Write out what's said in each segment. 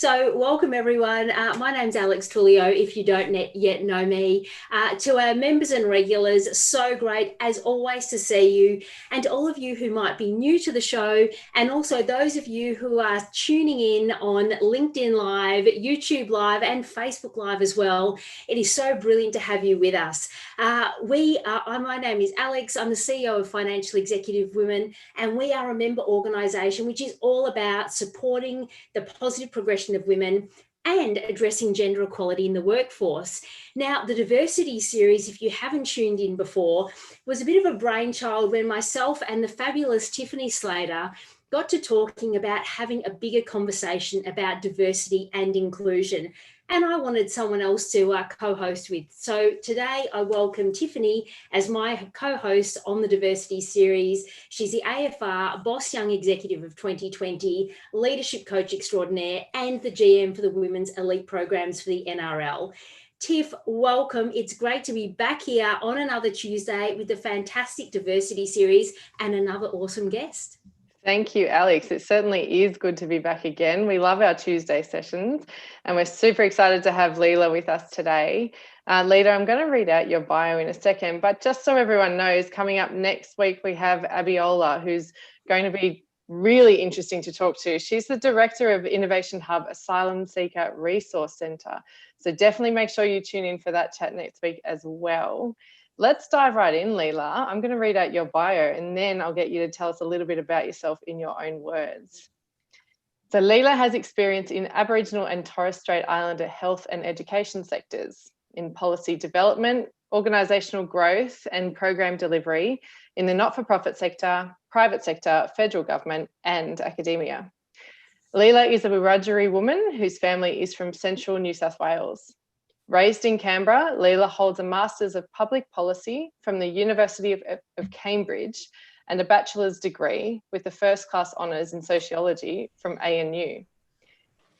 So welcome everyone. My name's Alex Tullio, if you don't yet know me. To our members and regulars, so great as always to see you, and all of you who might be new to the show, and also those of you who are tuning in on LinkedIn Live, YouTube Live and Facebook Live as well. It is so brilliant to have you with us. My name is Alex. I'm the CEO of Financial Executive Women, and we are a member organisation which is all about supporting the positive progression of women and addressing gender equality in the workforce. Now, the diversity series, if you haven't tuned in before, was a bit of a brainchild when myself and the fabulous Tiffany Slater got to talking about having a bigger conversation about diversity and inclusion. And I wanted someone else to co-host with. So today I welcome Tiffany as my co-host on the diversity series. She's the AFR Boss Young Executive of 2020, leadership coach extraordinaire, and the GM for the Women's Elite Programs for the NRL. Tiff, welcome. It's great to be back here on another Tuesday with the fantastic diversity series and another awesome guest. Thank you, Alex. It certainly is good to be back again. We love our Tuesday sessions and we're super excited to have Leila with us today. Leila, I'm going to read out your bio in a second, but just so everyone knows, coming up next week, we have Abiola, who's going to be really interesting to talk to. She's the Director of Innovation Hub Asylum Seeker Resource Centre. So definitely make sure you tune in for that chat next week as well. Let's dive right in, Leila. I'm going to read out your bio and then I'll get you to tell us a little bit about yourself in your own words. So Leila has experience in Aboriginal and Torres Strait Islander health and education sectors, in policy development, organisational growth and program delivery in the not-for-profit sector, private sector, federal government and academia. Leila is a Wiradjuri woman whose family is from central New South Wales. Raised in Canberra, Leila holds a Masters of Public Policy from the University of Cambridge and a Bachelor's degree with a first-class honours in Sociology from ANU.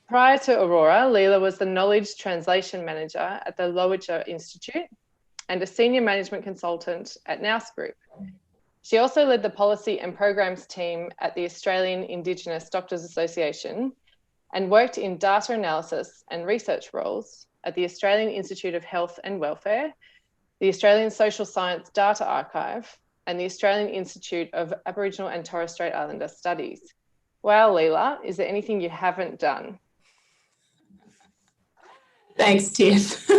Prior to Aurora, Leila was the Knowledge Translation Manager at the Lowitja Institute and a Senior Management Consultant at Nous Group. She also led the Policy and Programs team at the Australian Indigenous Doctors Association and worked in data analysis and research roles at the Australian Institute of Health and Welfare, the Australian Social Science Data Archive, and the Australian Institute of Aboriginal and Torres Strait Islander Studies. Wow, Leila, is there anything you haven't done? Thanks, Tiff.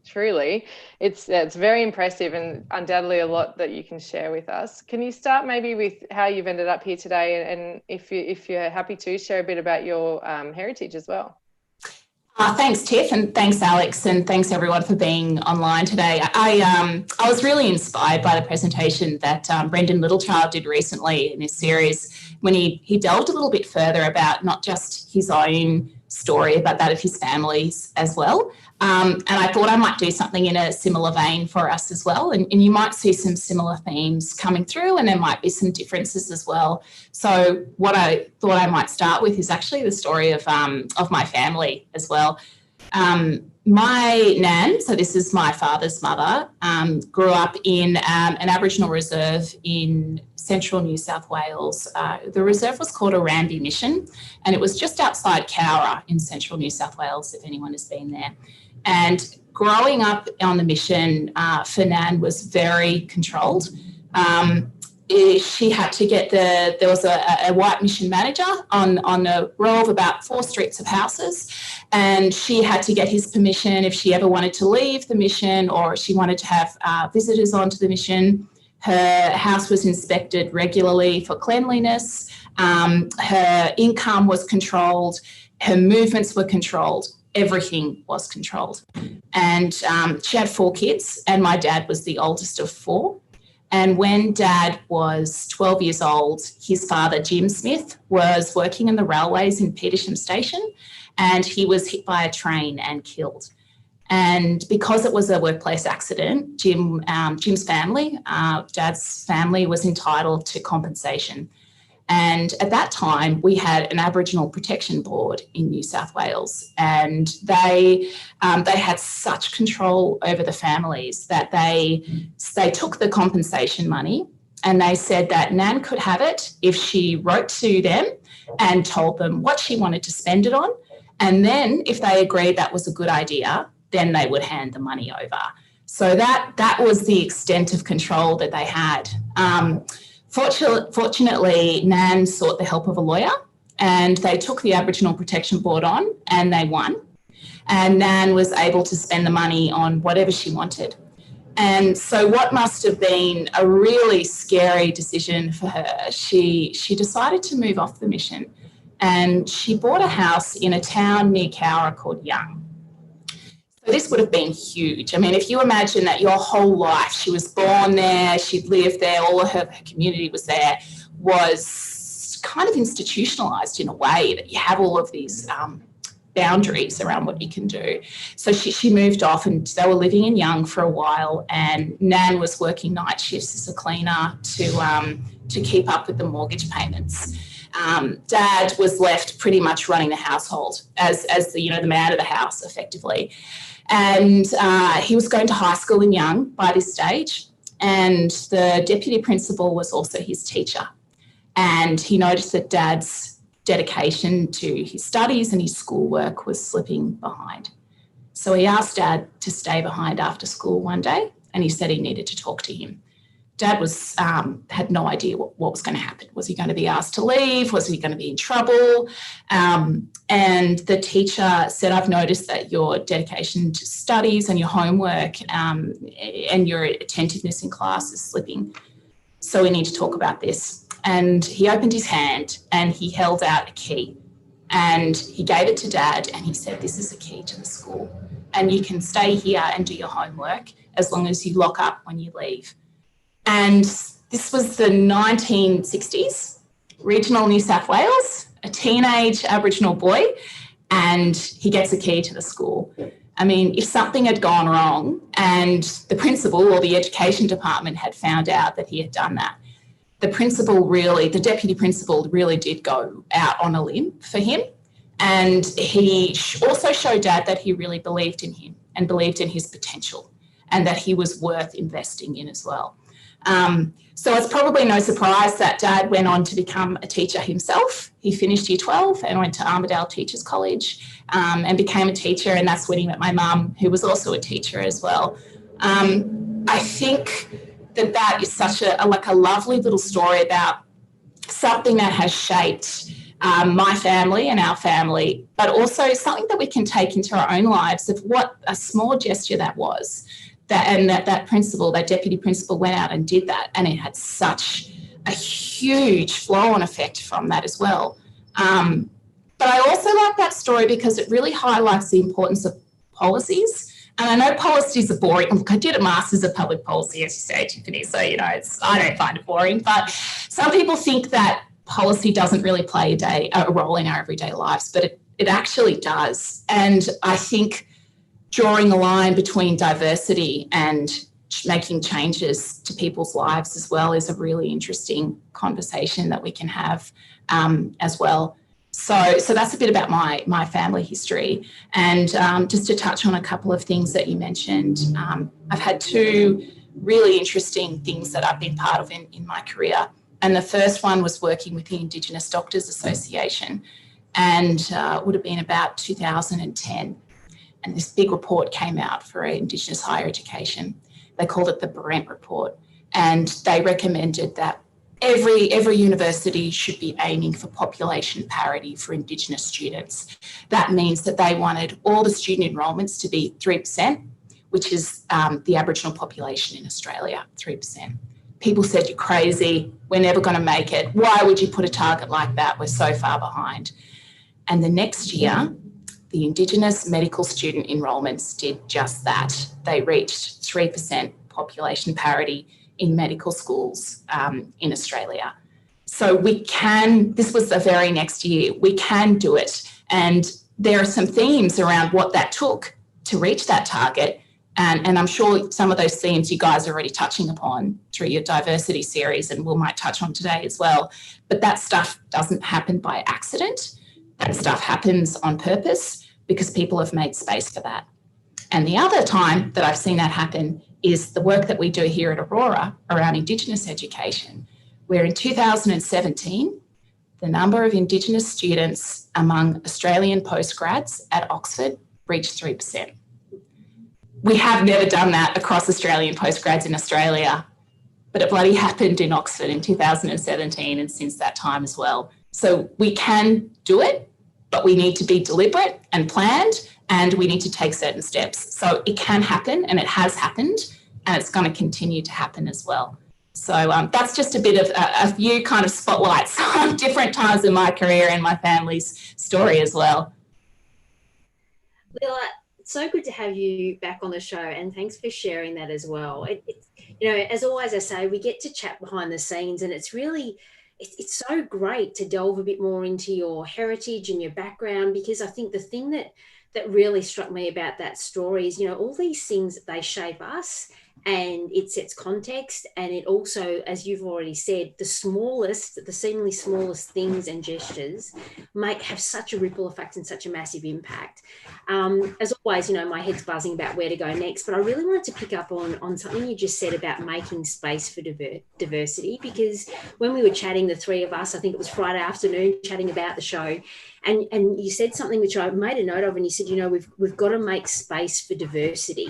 Truly, it's very impressive and undoubtedly a lot that you can share with us. Can you start maybe with how you've ended up here today, and if you're happy to share a bit about your heritage as well? Thanks, Tiff, and thanks, Alex, and thanks everyone for being online today. I was really inspired by the presentation that Brendan Littlechild did recently in his series when he delved a little bit further about not just his own story, but that of his family's as well. And I thought I might do something in a similar vein for us as well. And you might see some similar themes coming through, and there might be some differences as well. So what I thought I might start with is actually the story of my family as well. My nan, so this is my father's mother, grew up in an Aboriginal reserve in central New South Wales. The reserve was called Aurora Mission, and it was just outside Cowra in central New South Wales, if anyone has been there. And growing up on the mission for Nan was very controlled. She had to get there was a white mission manager on a row of about 4 streets of houses, and she had to get his permission if she ever wanted to leave the mission or she wanted to have visitors onto the mission. Her house was inspected regularly for cleanliness. Her income was controlled. Her movements were controlled. Everything was controlled. And she had 4 kids, and my dad was the oldest of 4. And when Dad was 12 years old, his father, Jim Smith, was working in the railways in Petersham Station, and he was hit by a train and killed. And because it was a workplace accident, Jim's family, Dad's family, was entitled to compensation. And at that time, we had an Aboriginal Protection Board in New South Wales, and they had such control over the families that they took the compensation money and they said that Nan could have it if she wrote to them and told them what she wanted to spend it on. And then if they agreed that was a good idea, then they would hand the money over. So that was the extent of control that they had. Fortunately, Nan sought the help of a lawyer, and they took the Aboriginal Protection Board on, and they won. And Nan was able to spend the money on whatever she wanted. And so what must have been a really scary decision for her, she decided to move off the mission, and she bought a house in a town near Cowra called Young. So this would have been huge. I mean, if you imagine that your whole life, she was born there, she'd lived there, all of her community was there, was kind of institutionalised in a way that you have all of these boundaries around what you can do. So she moved off, and they were living in Young for a while, and Nan was working night shifts as a cleaner to keep up with the mortgage payments. Dad was left pretty much running the household as the man of the house effectively. And he was going to high school in Young by this stage, and the deputy principal was also his teacher. And he noticed that Dad's dedication to his studies and his schoolwork was slipping behind. So he asked Dad to stay behind after school one day, and he said he needed to talk to him. Dad had no idea what was going to happen. Was he going to be asked to leave? Was he going to be in trouble? And the teacher said, I've noticed that your dedication to studies and your homework and your attentiveness in class is slipping. So we need to talk about this. And he opened his hand and he held out a key, and he gave it to Dad, and he said, this is a key to the school, and you can stay here and do your homework as long as you lock up when you leave. And this was the 1960s, regional New South Wales, a teenage Aboriginal boy, and he gets a key to the school. I mean, if something had gone wrong and the principal or the education department had found out that he had done that, the deputy principal really did go out on a limb for him. And he also showed Dad that he really believed in him and believed in his potential, and that he was worth investing in as well. So it's probably no surprise that Dad went on to become a teacher himself. He finished Year 12 and went to Armidale Teachers College and became a teacher, and that's when he met my mum, who was also a teacher as well. I think that is such a lovely little story about something that has shaped my family and our family, but also something that we can take into our own lives of what a small gesture that was. That principal, that deputy principal, went out and did that, and it had such a huge flow-on effect from that as well. But I also like that story because it really highlights the importance of policies. And I know policies are boring. Look, I did a Masters of Public Policy, as you say, Tiffany, so, I don't find it boring. But some people think that policy doesn't really play a role in our everyday lives, but it actually does. And I think drawing the line between diversity and making changes to people's lives as well is a really interesting conversation that we can have as well. So that's a bit about my family history. And just to touch on a couple of things that you mentioned, I've had two really interesting things that I've been part of in my career. And the first one was working with the Indigenous Doctors Association, and would have been about 2010. And this big report came out for Indigenous higher education. They called it the Brent Report, and they recommended that every university should be aiming for population parity for Indigenous students. That means that they wanted all the student enrolments to be 3%, which is the Aboriginal population in Australia, 3%. People said, you're crazy, we're never going to make it. Why would you put a target like that? We're so far behind. And the next year, the Indigenous medical student enrolments did just that. They reached 3% population parity in medical schools in Australia. So this was the very next year, we can do it. And there are some themes around what that took to reach that target. And I'm sure some of those themes you guys are already touching upon through your diversity series, and we might touch on today as well. But that stuff doesn't happen by accident. That stuff happens on purpose because people have made space for that. And the other time that I've seen that happen is the work that we do here at Aurora around Indigenous education, where in 2017, the number of Indigenous students among Australian postgrads at Oxford reached 3%. We have never done that across Australian postgrads in Australia, but it bloody happened in Oxford in 2017 and since that time as well. So we can do it, but we need to be deliberate and planned, and we need to take certain steps. So it can happen, and it has happened, and it's going to continue to happen as well. So that's just a bit of a few kind of spotlights on different times in my career and my family's story as well. Leila, it's so good to have you back on the show, and thanks for sharing that as well. As always I say, we get to chat behind the scenes, and it's really, it's so great to delve a bit more into your heritage and your background, because I think the thing that really struck me about that story is, all these things, they shape us, and it sets context, and it also, as you've already said, the seemingly smallest things and gestures have such a ripple effect and such a massive impact. As always, my head's buzzing about where to go next, but I really wanted to pick up on something you just said about making space for diversity, because when we were chatting, the three of us, I think it was Friday afternoon, chatting about the show, and you said something which I made a note of, and you said, we've got to make space for diversity,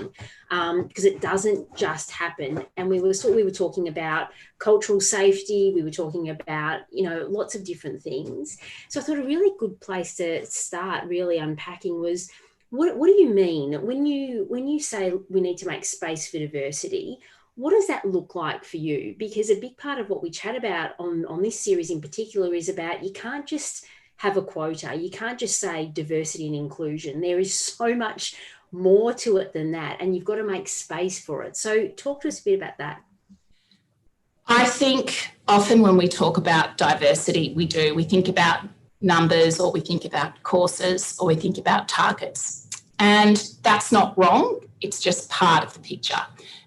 because it doesn't just happen. And we were talking about cultural safety, we were talking about, lots of different things. So I thought a really good place to start really unpacking was, what do you mean when you say we need to make space for diversity? What does that look like for you? Because a big part of what we chat about on this series in particular is about, you can't just have a quota. You can't just say diversity and inclusion. There is so much more to it than that, and you've got to make space for it. So talk to us a bit about that. I think often when we talk about diversity, we think about numbers, or we think about courses, or we think about targets. And that's not wrong. It's just part of the picture.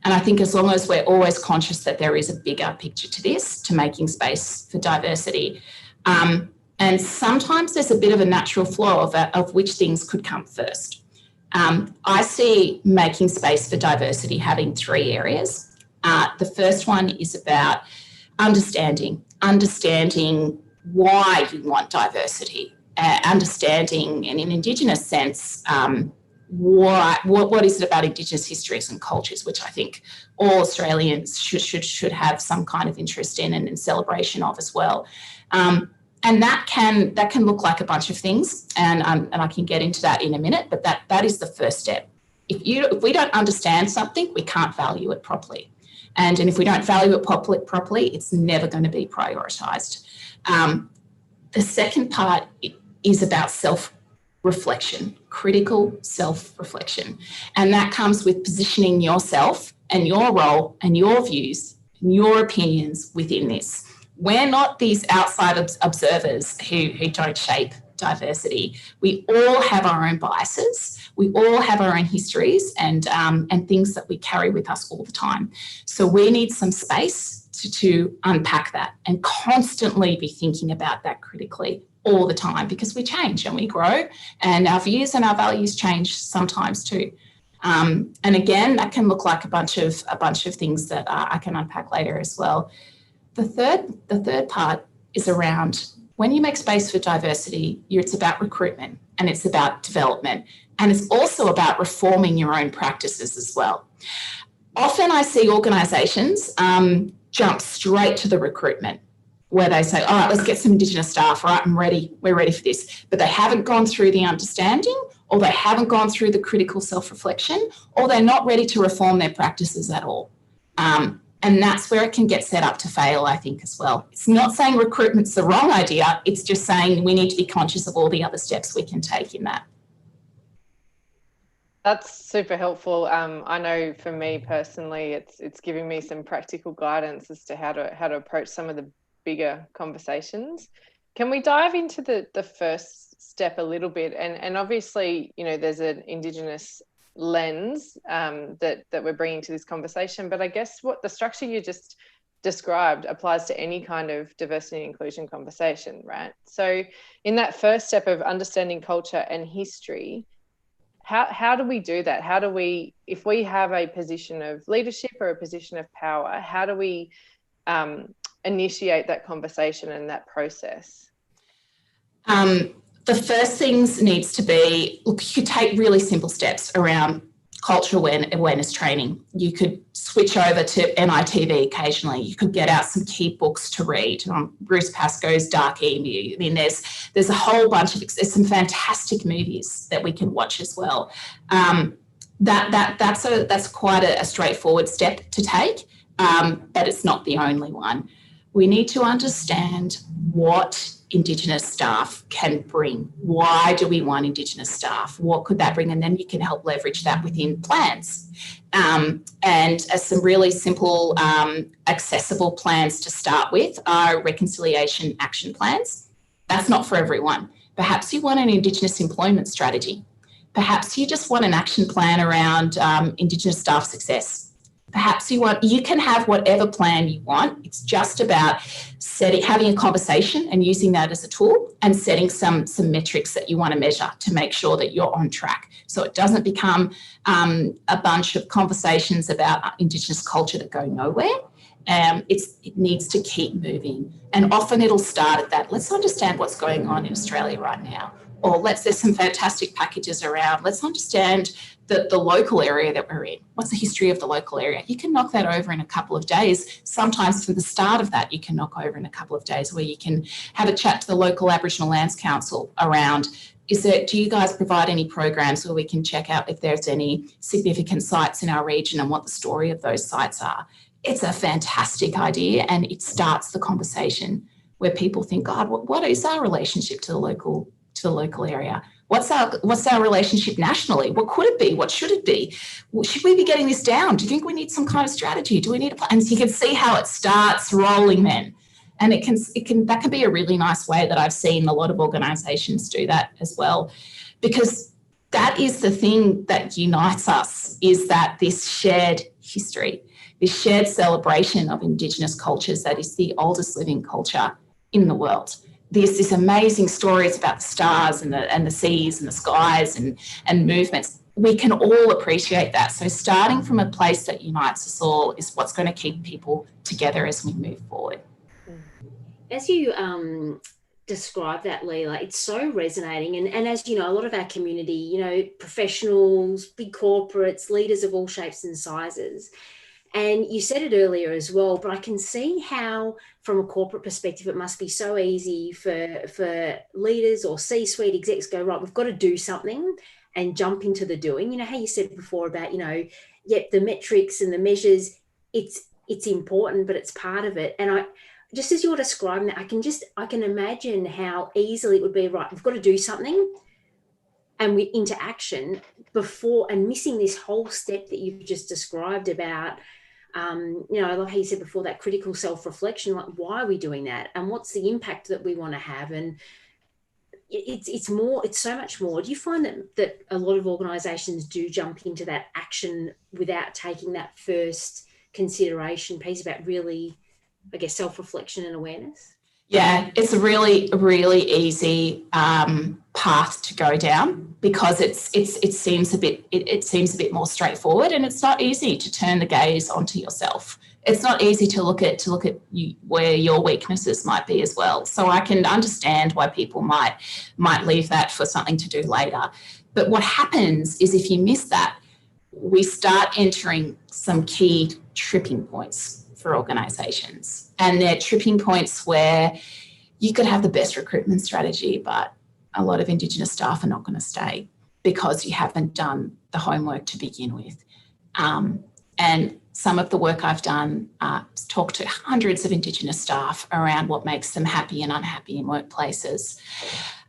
And I think as long as we're always conscious that there is a bigger picture to this, to making space for diversity, and sometimes there's a bit of a natural flow of which things could come first. I see making space for diversity having three areas. The first one is about understanding why you want diversity, understanding, in an Indigenous sense, what is it about Indigenous histories and cultures, which I think all Australians should have some kind of interest in and in celebration of as well. And that can look like a bunch of things, and I can get into that in a minute, but that is the first step. If we don't understand something, we can't value it properly. And if we don't value it properly, it's never going to be prioritised. The second part is about self-reflection, critical self-reflection. And that comes with positioning yourself and your role and your views and your opinions within this. We're not these outside observers who don't shape diversity. We all have our own biases. We all have our own histories and things that we carry with us all the time. So we need some space to unpack that and constantly be thinking about that critically all the time, because we change and we grow, and our views and our values change sometimes too. And again, that can look like a bunch of things that I can unpack later as well. The third part is around, when you make space for diversity, it's about recruitment, and it's about development, and it's also about reforming your own practices as well. Often I see organisations jump straight to the recruitment, where they say, all right, let's get some Indigenous staff, all right, we're ready for this. But they haven't gone through the understanding, or they haven't gone through the critical self-reflection, or they're not ready to reform their practices at all. And that's where it can get set up to fail, I think, as well. It's not saying recruitment's the wrong idea. It's just saying we need to be conscious of all the other steps we can take in that. That's super helpful. I know for me personally, it's giving me some practical guidance as to how to approach some of the bigger conversations. Can we dive into the first step a little bit? And obviously, there's an Indigenous lens that we're bringing to this conversation, but I guess what the structure you just described applies to any kind of diversity and inclusion conversation, right? So in that first step of understanding culture and history, how do we do that? How do we, if we have a position of leadership or a position of power, how do we initiate that conversation and that process? The first things needs to be, look, you could take really simple steps around cultural awareness training. You could switch over to NITV occasionally. You could get out some key books to read. Bruce Pascoe's Dark Emu. I mean, there's a whole bunch of, there's some fantastic movies that we can watch as well. That's quite a straightforward step to take, but it's not the only one. We need to understand what Indigenous staff can bring. Why do we want Indigenous staff? What could that bring? And then you can help leverage that within plans. And some really simple, accessible plans to start with are reconciliation action plans. That's not for everyone. Perhaps you want an Indigenous employment strategy. Perhaps you just want an action plan around Indigenous staff success. Perhaps you can have whatever plan you want. It's just about having a conversation and using that as a tool and setting some metrics that you want to measure to make sure that you're on track. So it doesn't become a bunch of conversations about Indigenous culture that go nowhere. It needs to keep moving. And often it'll start at that. Let's understand what's going on in Australia right now. Or there's some fantastic packages around. Let's understand the local area that we're in. What's the history of the local area? You can knock that over in a couple of days. Sometimes for the start of that, you can knock over in a couple of days, where you can have a chat to the local Aboriginal Lands Council around, do you guys provide any programs where we can check out if there's any significant sites in our region and what the story of those sites are? It's a fantastic idea, and it starts the conversation where people think, God, what is our relationship to the local area? What's our relationship nationally? What could it be? What should it be? Should we be getting this down? Do you think we need some kind of strategy? Do we need a plan? And so you can see how it starts rolling then. And that can be a really nice way that I've seen a lot of organisations do that as well, because that is the thing that unites us, is that this shared history, this shared celebration of Indigenous cultures that is the oldest living culture in the world. There's this amazing stories about the stars and the seas and the skies and movements. We can all appreciate that. So starting from a place that unites us all is what's going to keep people together as we move forward. As you describe that, Leila, it's so resonating. And as you know, a lot of our community, professionals, big corporates, leaders of all shapes and sizes. And you said it earlier as well, but I can see how, from a corporate perspective, it must be so easy for leaders or C-suite execs go, right, we've got to do something and jump into the doing. You know, how you said before about, the metrics and the measures, it's important, but it's part of it. And just as you're describing that, I can imagine how easily it would be, right, we've got to do something, and we into action before, and missing this whole step that you've just described about, I love how you said before, that critical self-reflection, like, why are we doing that? And what's the impact that we want to have? And it's so much more. Do you find that a lot of organisations do jump into that action without taking that first consideration piece about really, I guess, self-reflection and awareness? Yeah, it's a really, really easy path to go down, because it seems a bit more straightforward, and it's not easy to turn the gaze onto yourself. It's not easy to look at you, where your weaknesses might be as well. So I can understand why people might leave that for something to do later. But what happens is, if you miss that, we start entering some key tripping points for organisations. And they're tripping points where you could have the best recruitment strategy, but a lot of Indigenous staff are not going to stay because you haven't done the homework to begin with. And some of the work I've done, talked to hundreds of Indigenous staff around what makes them happy and unhappy in workplaces.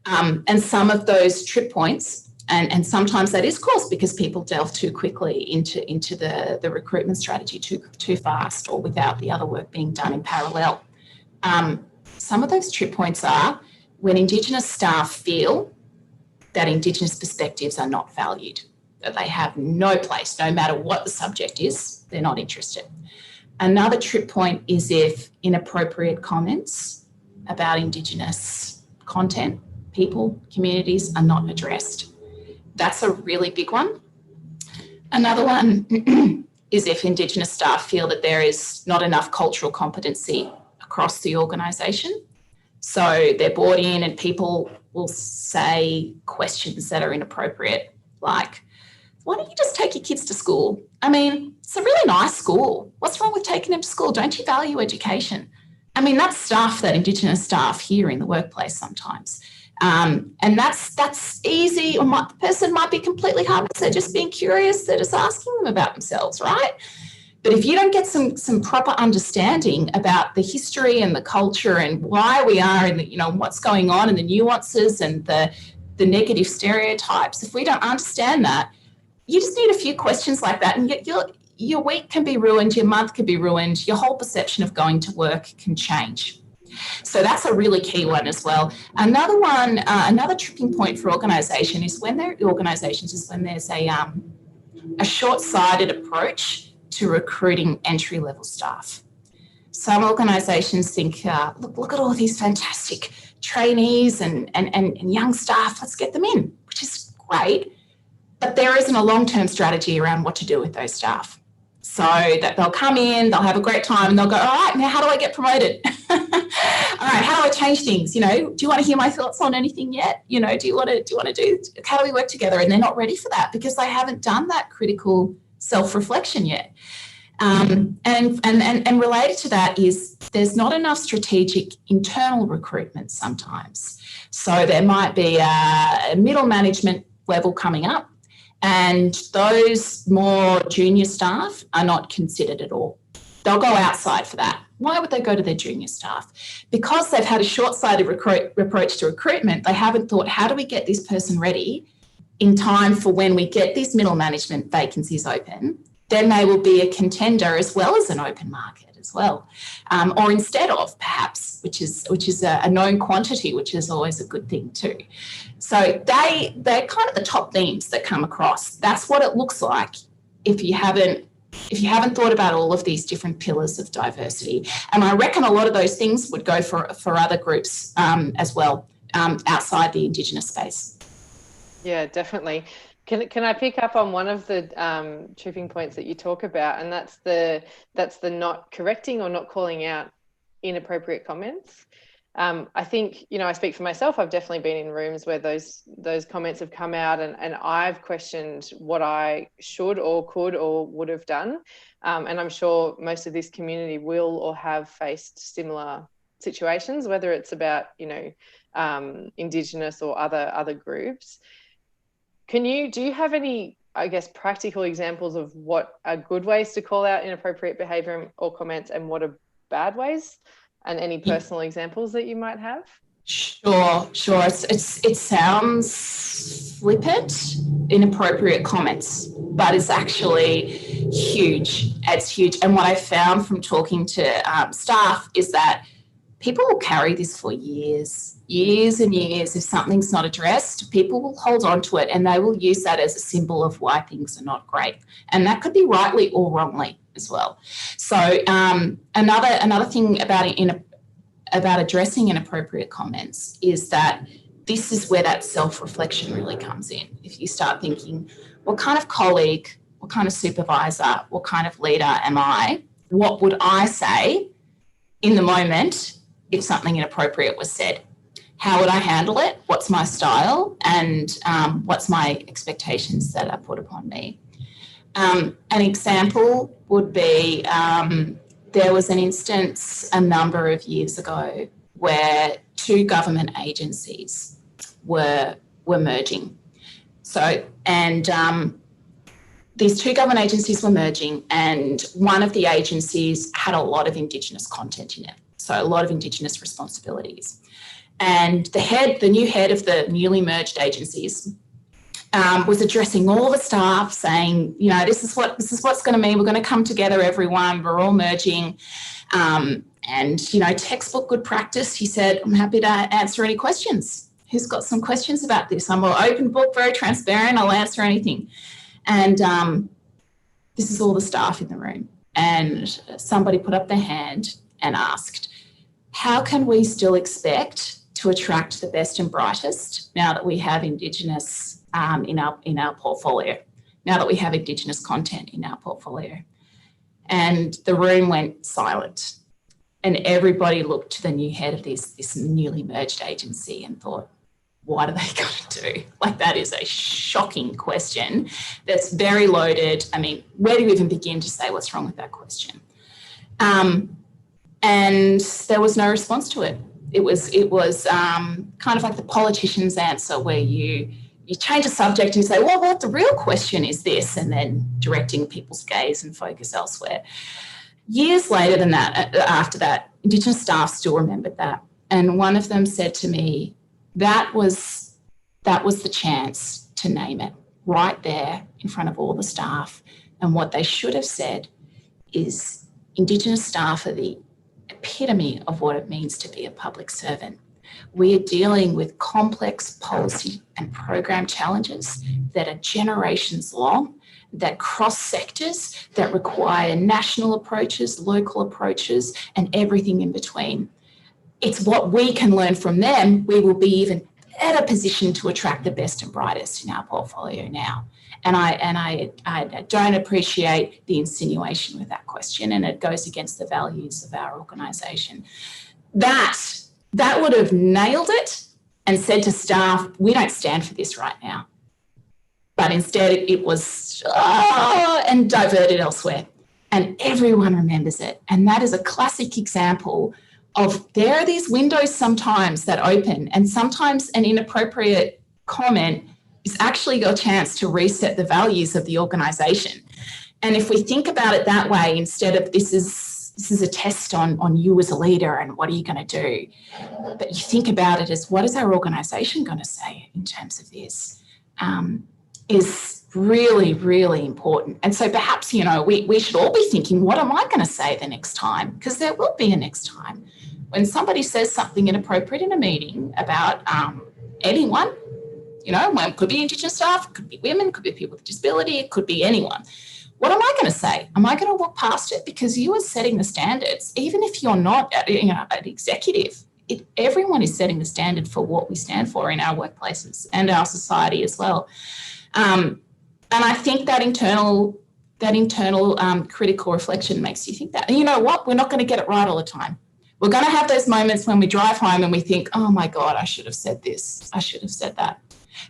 And some of those trip points, and sometimes that is caused because people delve too quickly into the recruitment strategy too fast, or without the other work being done in parallel. Some of those trip points are when Indigenous staff feel that Indigenous perspectives are not valued, that they have no place, no matter what the subject is, they're not interested. Another trip point is if inappropriate comments about Indigenous content, people, communities are not addressed. That's a really big one. Another one is if Indigenous staff feel that there is not enough cultural competency across the organisation. So they're brought in and people will say questions that are inappropriate, like, why don't you just take your kids to school? I mean, it's a really nice school. What's wrong with taking them to school? Don't you value education? I mean, that's stuff that Indigenous staff hear in the workplace sometimes. And that's easy, or the person might be completely harmless. They're just being curious. They're just asking them about themselves, right? But if you don't get some proper understanding about the history and the culture and why we are and what's going on and the nuances and the negative stereotypes, if we don't understand that, you just need a few questions like that, and your week can be ruined, your month can be ruined, your whole perception of going to work can change. So that's a really key one as well. Another one, another tripping point for organisations is when there's a short-sighted approach to recruiting entry-level staff. Some organisations think, look at all these fantastic trainees and young staff, let's get them in, which is great. But there isn't a long-term strategy around what to do with those staff. So that they'll come in, they'll have a great time, and they'll go, all right, now how do I get promoted? All right, how do I change things? Do you want to hear my thoughts on anything yet? Do you want to do, how do we work together? And they're not ready for that because they haven't done that critical self-reflection yet. And related to that is there's not enough strategic internal recruitment sometimes. So there might be a middle management level coming up, and those more junior staff are not considered at all. They'll go outside for that. Why would they go to their junior staff? Because they've had a short-sighted approach to recruitment. They haven't thought, how do we get this person ready in time for when we get these middle management vacancies open? Then they will be a contender as well as an open market as well, or instead of perhaps, which is a known quantity, which is always a good thing too. So they're kind of the top themes that come across. That's what it looks like if you haven't thought about all of these different pillars of diversity. And I reckon a lot of those things would go for other groups as well outside the Indigenous space. Yeah, definitely. Can I pick up on one of the tripping points that you talk about, and that's the not correcting or not calling out inappropriate comments. I think, I speak for myself. I've definitely been in rooms where those comments have come out and I've questioned what I should or could or would have done. And I'm sure most of this community will or have faced similar situations, whether it's about, Indigenous or other groups. Do you have any, I guess, practical examples of what are good ways to call out inappropriate behaviour or comments and what are bad ways? And any personal examples that you might have? Sure. It sounds flippant, inappropriate comments, but it's actually huge. It's huge. And what I found from talking to staff is that people will carry this for years and years. If something's not addressed, people will hold on to it and they will use that as a symbol of why things are not great. And that could be rightly or wrongly as well. So another thing about addressing inappropriate comments is that this is where that self-reflection really comes in. If you start thinking, what kind of colleague, what kind of supervisor, what kind of leader am I? What would I say in the moment if something inappropriate was said? How would I handle it? What's my style? And what's my expectations that are put upon me? An example would be there was an instance a number of years ago where two government agencies were merging. These two government agencies were merging, and one of the agencies had a lot of Indigenous content in it, so a lot of Indigenous responsibilities. And the new head of the newly merged agencies was addressing all the staff, saying, this is what's going to mean. We're going to come together, everyone. We're all merging. And textbook good practice. He said, I'm happy to answer any questions. Who's got some questions about this? I'm an open book, very transparent. I'll answer anything. And this is all the staff in the room. And somebody put up their hand and asked, how can we still expect to attract the best and brightest now that we have Indigenous in our portfolio, now that we have Indigenous content in our portfolio. And the room went silent. And everybody looked to the new head of this newly merged agency and thought, what are they going to do? Like, that is a shocking question that's very loaded. I mean, where do you even begin to say what's wrong with that question? And there was no response to it. It was kind of like the politician's answer, where you change a subject and you say, well, what the real question is this, and then directing people's gaze and focus elsewhere. Years later than that, after that, Indigenous staff still remembered that. And one of them said to me, that was the chance to name it right there in front of all the staff. And what they should have said is, Indigenous staff are the epitome of what it means to be a public servant. We are dealing with complex policy and program challenges that are generations long, that cross sectors, that require national approaches, local approaches, and everything in between. It's what we can learn from them. We will be even better positioned to attract the best and brightest in our portfolio now. And I don't appreciate the insinuation with that question, and it goes against the values of our organisation. That would have nailed it and said to staff, we don't stand for this right now. But instead it was and diverted elsewhere. And everyone remembers it. And that is a classic example of, there are these windows sometimes that open, and sometimes an inappropriate comment is actually your chance to reset the values of the organisation. And if we think about it that way, instead of this is a test on you as a leader and what are you going to do, but you think about it as, what is our organisation going to say in terms of this, is really, really important. And so perhaps, we should all be thinking, what am I going to say the next time? Because there will be a next time. When somebody says something inappropriate in a meeting about anyone, it could be Indigenous staff, it could be women, it could be people with disability, it could be anyone. What am I going to say? Am I going to walk past it? Because you are setting the standards, even if you're not an executive. Everyone is setting the standard for what we stand for in our workplaces and our society as well. And I think that internal critical reflection makes you think that. And you know what? We're not going to get it right all the time. We're going to have those moments when we drive home and we think, oh my God, I should have said this. I should have said that.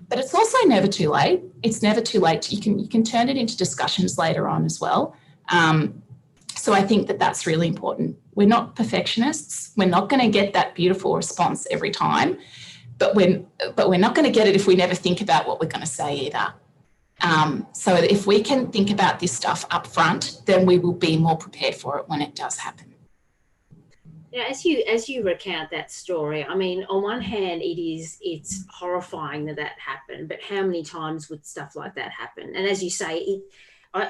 But it's also never too late. It's never too late. You can turn it into discussions later on as well. So I think that that's really important. We're not perfectionists. We're not going to get that beautiful response every time, but we're not going to get it if we never think about what we're going to say either. So if we can think about this stuff up front, then we will be more prepared for it when it does happen. Now, as you recount that story, I mean, on one hand, it's horrifying that happened, but how many times would stuff like that happen? And as you say,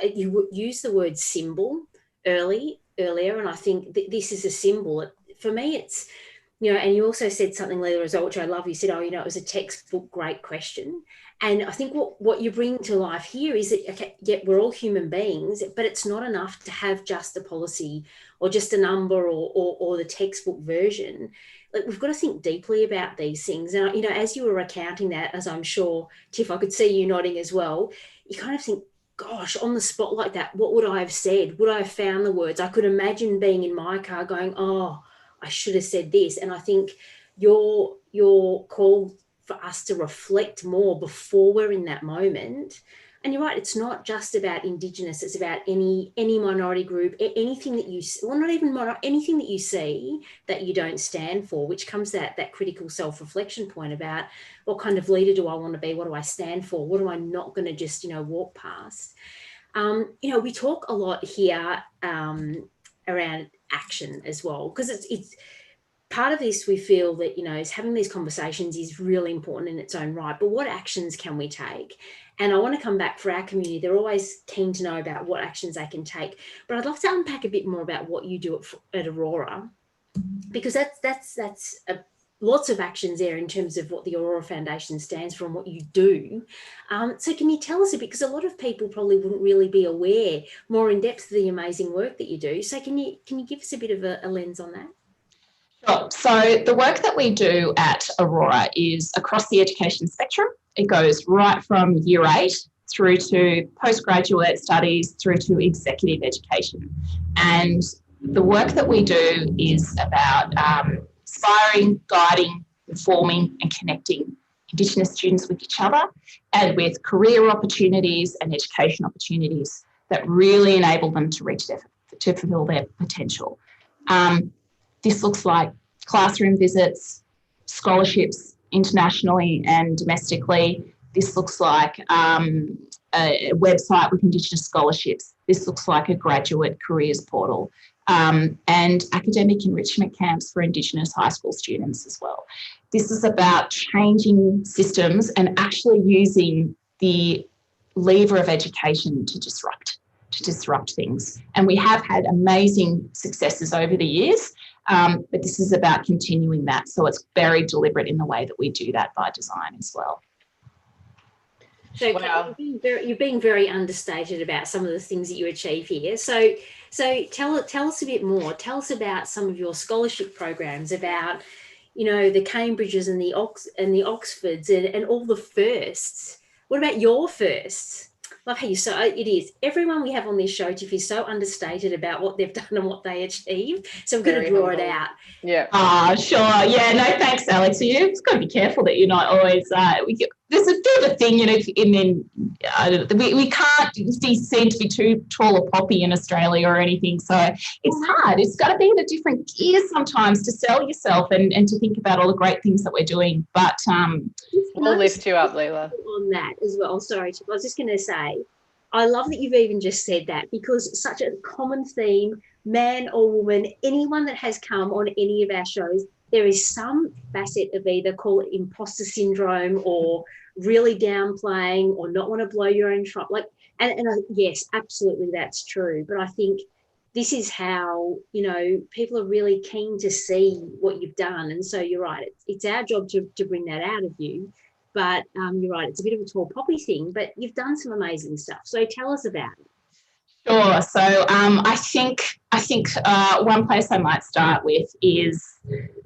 you use the word symbol earlier, and I think this is a symbol. For me, it's, and you also said something, Leila, as well, which I love. You said, it was a textbook great question. And I think what you bring to life here is that, okay, yeah, we're all human beings, but it's not enough to have just a policy or just a number or the textbook version. Like, we've got to think deeply about these things. And, as you were recounting that, as I'm sure, Tiff, I could see you nodding as well, you kind of think, gosh, on the spot like that, what would I have said? Would I have found the words? I could imagine being in my car going, oh, I should have said this. And I think your call for us to reflect more before we're in that moment. And you're right, it's not just about Indigenous, it's about any minority group, anything that anything that you see that you don't stand for, which comes to that critical self-reflection point about, what kind of leader do I want to be? What do I stand for? What am I not going to just, walk past? We talk a lot here around action as well, because it's part of this. We feel that, is having these conversations is really important in its own right, but what actions can we take? And I want to come back for our community. They're always keen to know about what actions they can take, but I'd love to unpack a bit more about what you do at Aurora, because that's lots of actions there in terms of what the Aurora Foundation stands for and what you do. So can you tell us a bit, because a lot of people probably wouldn't really be aware more in depth of the amazing work that you do. So can you give us a bit of a lens on that? Sure. So the work that we do at Aurora is across the education spectrum. It goes right from year 8 through to postgraduate studies through to executive education. And the work that we do is about inspiring, guiding, informing and connecting Indigenous students with each other and with career opportunities and education opportunities that really enable them to fulfill their potential. This looks like classroom visits, scholarships internationally and domestically. This looks like a website with Indigenous scholarships. This looks like a graduate careers portal and academic enrichment camps for Indigenous high school students as well. This is about changing systems and actually using the lever of education to disrupt things. And we have had amazing successes over the years, but this is about continuing that. So it's very deliberate in the way that we do that by design as well. So wow. You're being very understated about some of the things that you achieve here. So tell us a bit more. Tell us about some of your scholarship programs, about, you know, the Cambridges and the Oxfords and all the firsts. What about your firsts? Love how it is. Everyone we have on this show, Tiff, is so understated about what they've done and what they achieve. So I'm going to draw it out. Yeah. Sure. Yeah. No, thanks, Alex. So you've got to be careful that you're not always. There's a bit of a thing, you know. We can't be seen to be too tall or poppy in Australia or anything. So it's hard. It's got to be in a different gear sometimes to sell yourself and to think about all the great things that we're doing. But we'll lift you up, Leila. On that as well. Sorry, I was just going to say, I love that you've even just said that, because such a common theme, man or woman, anyone that has come on any of our shows, there is some facet of either call it imposter syndrome or really downplaying or not want to blow your own trumpet. Yes, absolutely, that's true. But I think this is how, you know, people are really keen to see what you've done. And so you're right, it's our job to bring that out of you. But you're right, it's a bit of a tall poppy thing, but you've done some amazing stuff. So tell us about it. Sure. So I think one place I might start with is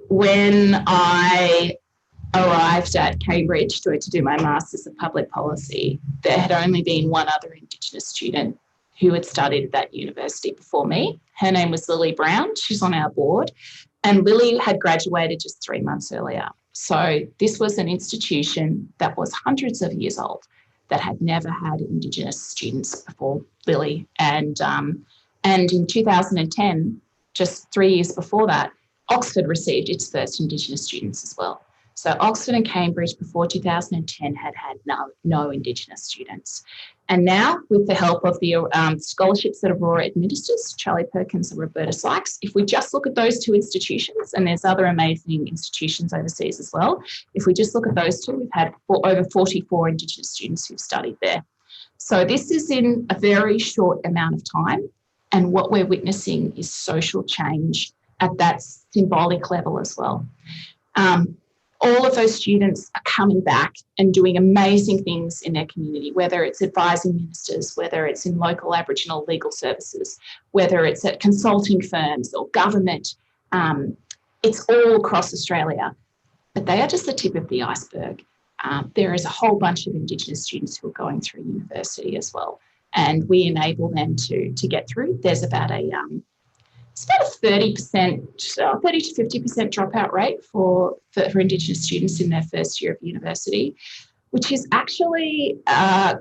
when I arrived at Cambridge to do my Masters of Public Policy, there had only been one other Indigenous student who had studied at that university before me. Her name was Lily Brown. She's on our board. And Lily had graduated just 3 months earlier. So this was an institution that was hundreds of years old, that had never had Indigenous students before Lily. And in 2010, just 3 years before that, Oxford received its first Indigenous students as well. So Oxford and Cambridge before 2010 had no Indigenous students. And now, with the help of the scholarships that Aurora administers, Charlie Perkins and Roberta Sykes, if we just look at those two institutions, and there's other amazing institutions overseas as well, if we just look at those two, we've had over 44 Indigenous students who've studied there. So this is in a very short amount of time, and what we're witnessing is social change at that symbolic level as well. All of those students are coming back and doing amazing things in their community, whether it's advising ministers, whether it's in local Aboriginal legal services, whether it's at consulting firms or government. It's all across Australia, but they are just the tip of the iceberg. There is a whole bunch of Indigenous students who are going through university as well, and we enable them to get through. There's about it's about a 30% to 50% dropout rate for Indigenous students in their first year of university, which is actually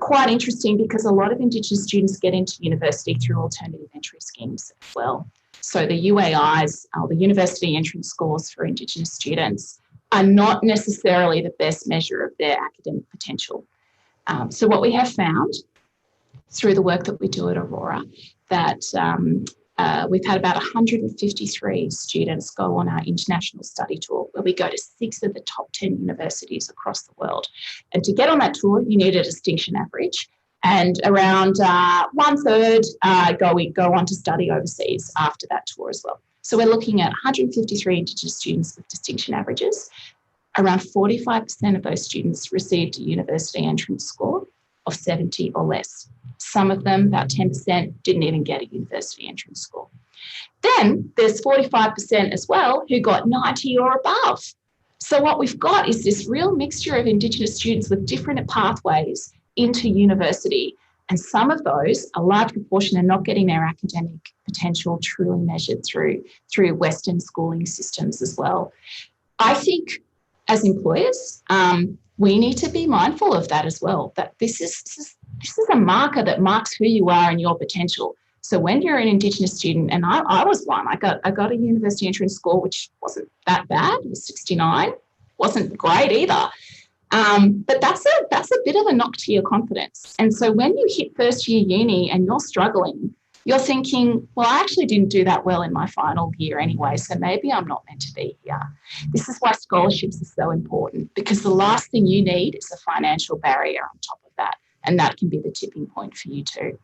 quite interesting because a lot of Indigenous students get into university through alternative entry schemes as well. So the UAIs, the university entrance scores for Indigenous students, are not necessarily the best measure of their academic potential. So what we have found through the work that we do at Aurora, that we've had about 153 students go on our international study tour, where we go to 6 of the top 10 universities across the world. And to get on that tour, you need a distinction average. And around 1/3 go on to study overseas after that tour as well. So we're looking at 153 Indigenous students with distinction averages. Around 45% of those students received a university entrance score of 70 or less. Some of them, about 10%, didn't even get a university entrance score. Then there's 45% as well who got 90 or above. So what we've got is this real mixture of Indigenous students with different pathways into university. And some of those, a large proportion, are not getting their academic potential truly measured through Western schooling systems as well. I think as employers, we need to be mindful of that as well, that this is a marker that marks who you are and your potential. So when you're an Indigenous student, and I was one, I got a university entrance score which wasn't that bad, it was 69, wasn't great either. But that's a bit of a knock to your confidence. And so when you hit first year uni and you're struggling, you're thinking, well, I actually didn't do that well in my final year anyway, so maybe I'm not meant to be here. This is why scholarships are so important, because the last thing you need is a financial barrier on top of that, and that can be the tipping point for you too.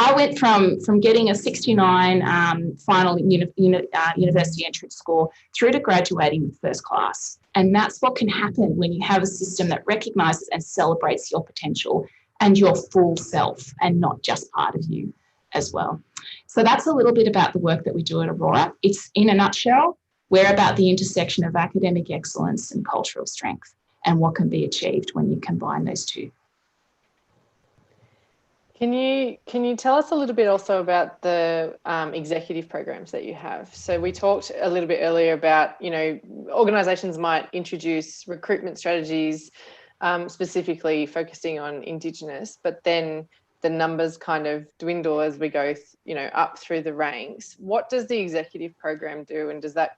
I went from getting a 69 final university entrance score through to graduating with first class. And that's what can happen when you have a system that recognises and celebrates your potential and your full self, and not just part of you as well. So that's a little bit about the work that we do at Aurora. It's, in a nutshell, we're about the intersection of academic excellence and cultural strength, and what can be achieved when you combine those two. Can you tell us a little bit also about the executive programs that you have? So we talked a little bit earlier about, organisations might introduce recruitment strategies specifically focusing on Indigenous, but then the numbers kind of dwindle as we go, up through the ranks. What does the executive program do, and is that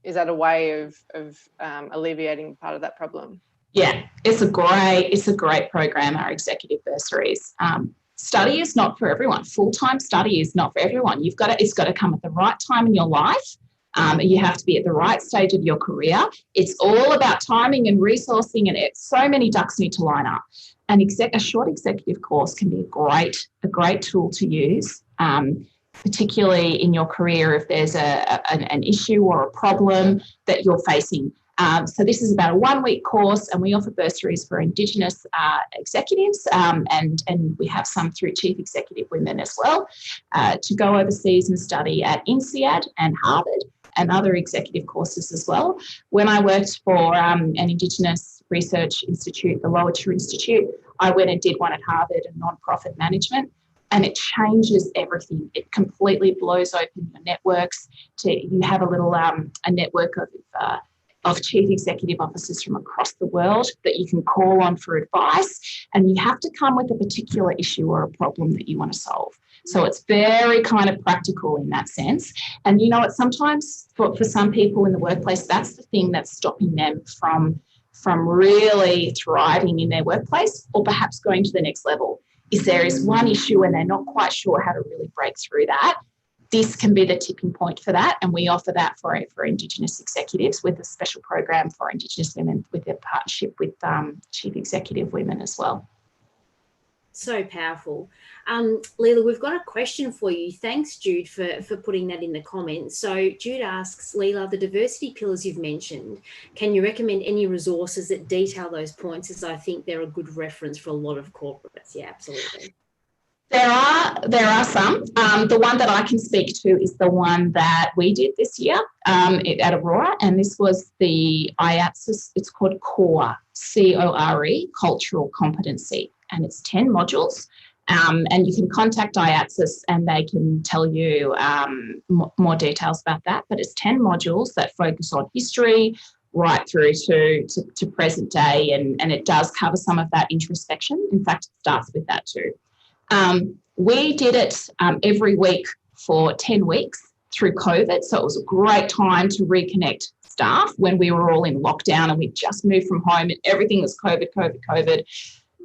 a way of alleviating part of that problem? Yeah, it's a great program, our executive bursaries. Study is not for everyone. Full-time study is not for everyone. It's got to come at the right time in your life. You have to be at the right stage of your career. It's all about timing and resourcing, and so many ducks need to line up. And a short executive course can be a great tool to use, particularly in your career if there's an issue or a problem that you're facing. So this is about a 1-week course, and we offer bursaries for Indigenous executives, and we have some through chief executive women as well, to go overseas and study at INSEAD and Harvard and other executive courses as well. When I worked for an Indigenous research institute, the Lowitja Institute, I went and did one at Harvard in non-profit management, and it changes everything. It completely blows open your networks. You have a network of chief executive officers from across the world that you can call on for advice, and you have to come with a particular issue or a problem that you want to solve. So it's very kind of practical in that sense. And sometimes for some people in the workplace, that's the thing that's stopping them from really thriving in their workplace, or perhaps going to the next level. If there is one issue and they're not quite sure how to really break through that, this can be the tipping point for that, and we offer that for Indigenous executives with a special program for Indigenous women with a partnership with chief executive women as well. So powerful. Leila, we've got a question for you. Thanks, Jude, for putting that in the comments. So Jude asks, Leila, the diversity pillars you've mentioned, can you recommend any resources that detail those points, as I think they're a good reference for a lot of corporates? Yeah, absolutely. There are some. The one that I can speak to is the one that we did this year at Aurora, and this was the IATSIS. It's called CORE, C-O-R-E, Cultural Competency, and it's 10 modules. And you can contact IATSIS and they can tell you more details about that. But it's 10 modules that focus on history right through to present day, and it does cover some of that introspection. In fact, it starts with that too. We did it every week for 10 weeks through COVID. So it was a great time to reconnect staff when we were all in lockdown and we just moved from home and everything was COVID.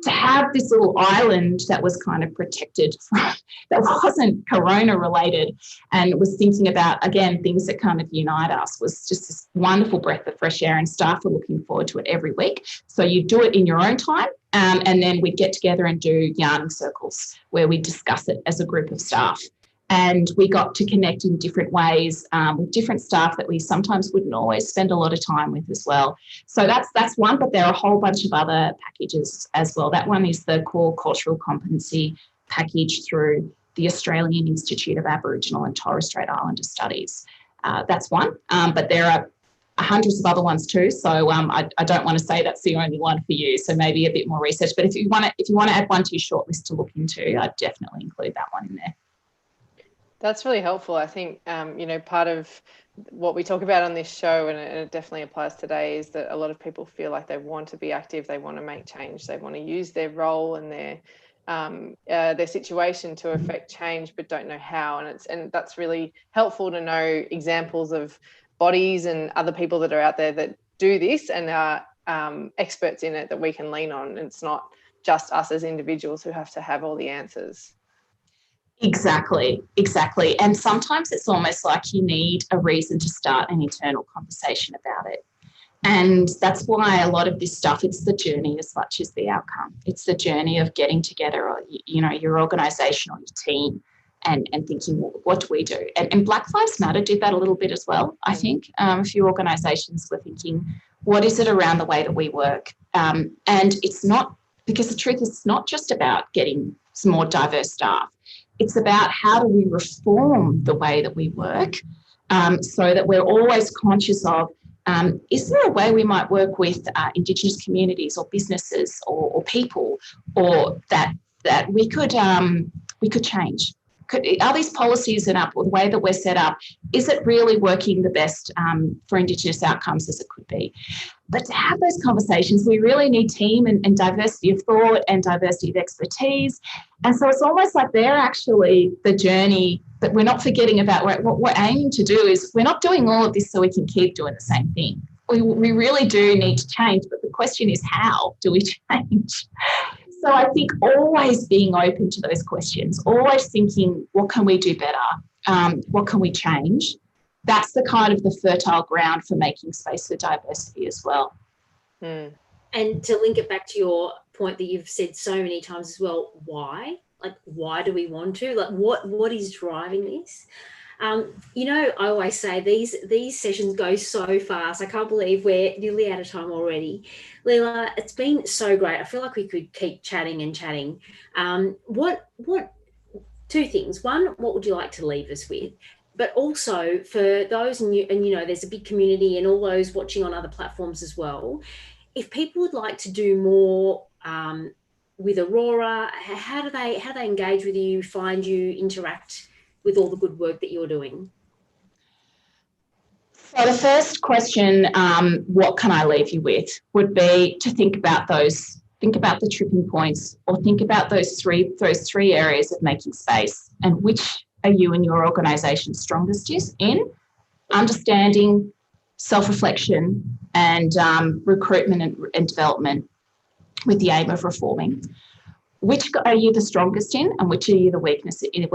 To have this little island that was kind of protected from, that wasn't corona related and was thinking about, again, things that kind of unite us, was just this wonderful breath of fresh air, and staff are looking forward to it every week. So you do it in your own time, and then we'd get together and do yarning circles where we discuss it as a group of staff. And we got to connect in different ways with different staff that we sometimes wouldn't always spend a lot of time with as well. So that's one, but there are a whole bunch of other packages as well. That one is the core cultural competency package through the Australian Institute of Aboriginal and Torres Strait Islander Studies. That's one, but there are hundreds of other ones too. So I don't want to say that's the only one for you. So maybe a bit more research. But if you want to add one to your shortlist to look into, I'd definitely include that one in there. That's really helpful. I think, part of what we talk about on this show, and it definitely applies today, is that a lot of people feel like they want to be active, they want to make change, they want to use their role and their situation to affect change, but don't know how. And that's really helpful to know examples of bodies and other people that are out there that do this and are experts in it that we can lean on. It's not just us as individuals who have to have all the answers. Exactly. And sometimes it's almost like you need a reason to start an internal conversation about it. And that's why a lot of this stuff, it's the journey as much as the outcome. It's the journey of getting together, your organisation or your team and thinking, well, what do we do? And Black Lives Matter did that a little bit as well, I think. A few organisations were thinking, what is it around the way that we work? And it's not, because the truth is, it's not just about getting some more diverse staff. It's about how do we reform the way that we work so that we're always conscious of, is there a way we might work with Indigenous communities or businesses or people, or that we could change? Are these policies and the way that we're set up, is it really working the best for Indigenous outcomes as it could be? But to have those conversations, we really need team and diversity of thought and diversity of expertise. And so it's almost like they're actually the journey that we're not forgetting about. What we're aiming to do is we're not doing all of this so we can keep doing the same thing. We really do need to change, but the question is, how do we change? So I think always being open to those questions, always thinking, what can we do better? What can we change? That's the kind of the fertile ground for making space for diversity as well. And to link it back to your point that you've said so many times as well, why? Like, why do we want to? Like, what is driving this? I always say these sessions go so fast. I can't believe we're nearly out of time already. Leila, it's been so great. I feel like we could keep chatting and chatting. Two things. One, what would you like to leave us with? But also for those, and there's a big community and all those watching on other platforms as well. If people would like to do more with Aurora, how do they engage with you, find you, interact with all the good work that you're doing? So the first question, what can I leave you with, would be to think about the tripping points, or think about those three areas of making space, and which are you and your organisation strongest in understanding, self-reflection and recruitment and development with the aim of reforming. Which are you the strongest in, and which are you the weakest in?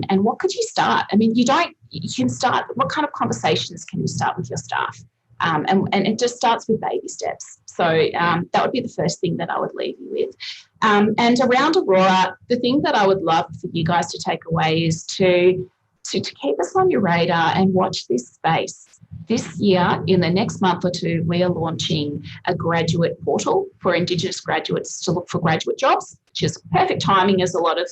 And what could you start? I mean, you can start, what kind of conversations can you start with your staff? And it just starts with baby steps. So that would be the first thing that I would leave you with. And around Aurora, the thing that I would love for you guys to take away is to keep us on your radar and watch this space. This year, in the next month or two, we are launching a graduate portal for Indigenous graduates to look for graduate jobs, which is perfect timing as a lot of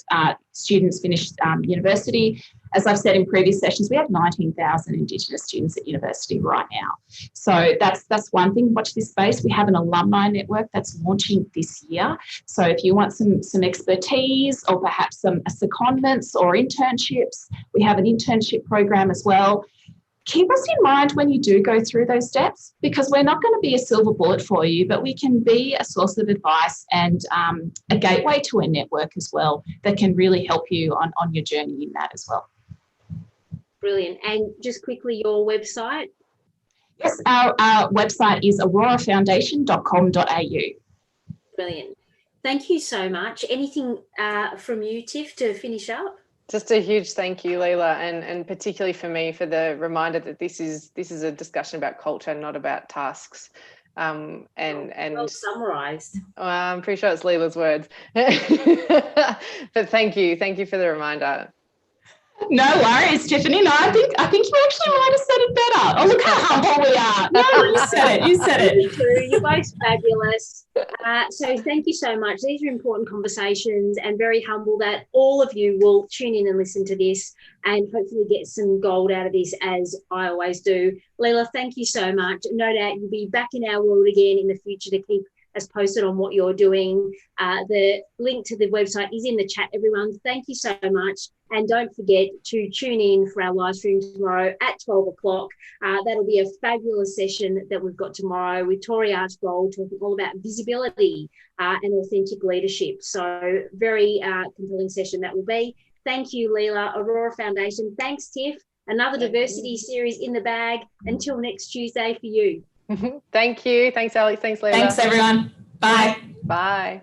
students finish university. As I've said in previous sessions, we have 19,000 Indigenous students at university right now. So that's one thing. Watch this space. We have an alumni network that's launching this year. So if you want some expertise, or perhaps some secondments or internships, we have an internship program as well. Keep us in mind when you do go through those steps, because we're not going to be a silver bullet for you, but we can be a source of advice and a gateway to a network as well that can really help you on your journey in that as well. Brilliant. And just quickly, your website? Yes, our website is aurorafoundation.com.au. Brilliant. Thank you so much. Anything from you, Tiff, to finish up? Just a huge thank you, Leila, and particularly for me, for the reminder that this is a discussion about culture, not about tasks. And well summarised. I'm pretty sure it's Leila's words. But thank you for the reminder. No worries, Tiffany. No, I think you actually might have said it better. Oh, look how humble we are. No, you said it. You said it. Really true. You're both fabulous. So thank you so much. These are important conversations, and very humble that all of you will tune in and listen to this and hopefully get some gold out of this, as I always do. Leila, thank you so much. No doubt you'll be back in our world again in the future to keep us posted on what you're doing. The link to the website is in the chat, everyone. Thank you so much. And don't forget to tune in for our live stream tomorrow at 12 o'clock. That'll be a fabulous session that we've got tomorrow with Tori Archbold talking all about visibility and authentic leadership. So very compelling session that will be. Thank you, Leila, Aurora Foundation. Thanks, Tiff. Another diversity series in the bag. Until next Tuesday for you. Thank you. Thanks, Alex. Thanks, Leila. Thanks, everyone. Bye. Bye.